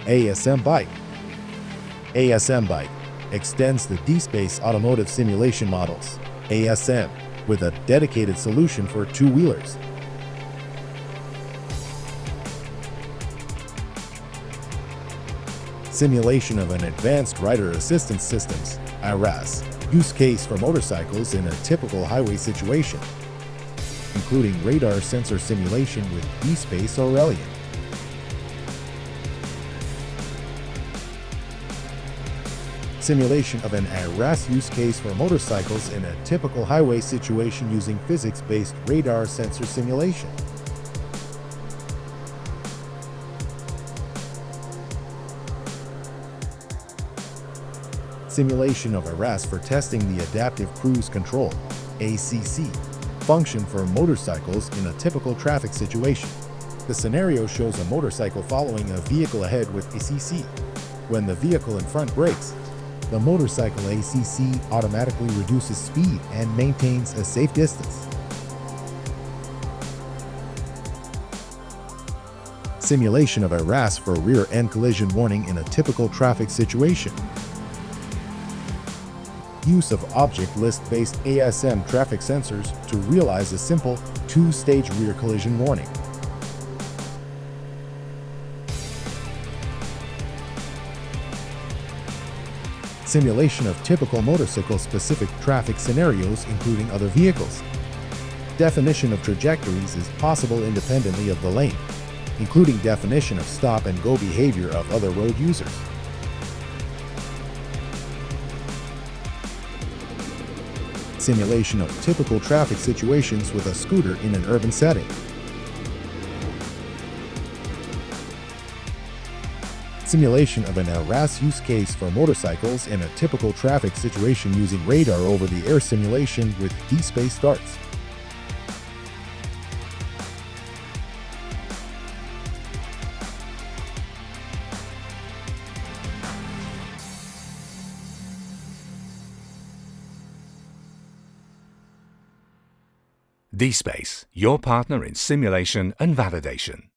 ASM Bike. ASM Bike extends the dSPACE Automotive Simulation Models, ASM, with a dedicated solution for two-wheelers. Simulation of an advanced rider assistance systems, ARAS, use case for motorcycles in a typical highway situation, including radar sensor simulation with dSPACE AURELION. Simulation of an ARAS use case for motorcycles in a typical highway situation using physics-based radar sensor simulation. Simulation of ARAS for testing the adaptive cruise control, ACC, function for motorcycles in a typical traffic situation. The scenario shows a motorcycle following a vehicle ahead with ACC. When the vehicle in front brakes, the motorcycle ACC automatically reduces speed and maintains a safe distance. Simulation of ARAS for rear-end collision warning in a typical traffic situation. Use of object list-based ASM traffic sensors to realize a simple two-stage rear collision warning. Simulation of typical motorcycle-specific traffic scenarios including other vehicles. Definition of trajectories is possible independently of the lane, including definition of stop-and-go behavior of other road users. Simulation of typical traffic situations with a scooter in an urban setting. Simulation of an ARAS use case for motorcycles in a typical traffic situation using radar over-the-air simulation with dSPACE darts. dSPACE, your partner in simulation and validation.